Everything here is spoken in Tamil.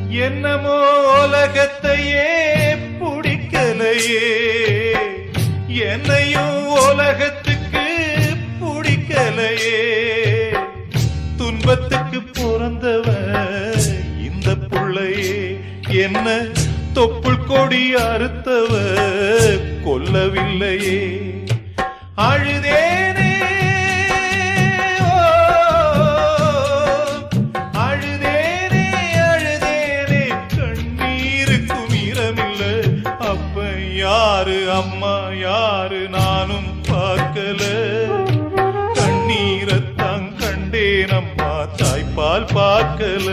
என்னமோ உலகத்தையே பிடிக்கலையே, என்னையும் உலகத்துக்கு பிடிக்கலையே. துன்பத்துக்கு பிறந்தவ இந்த புள்ளையே, என்ன தொப்புள் கொடி அறுத்தவ கொல்லவில்லையே. அழுதேனே அழுதேனே அழுதேனே, கண்ணீருக்கும் ஈரமில்லை. அப்ப யாரு அம்மா யாரு நானும் பார்க்கல, கண்ணீரத்தான் கண்டேனம்மா தாய்ப்பால் பார்க்கல.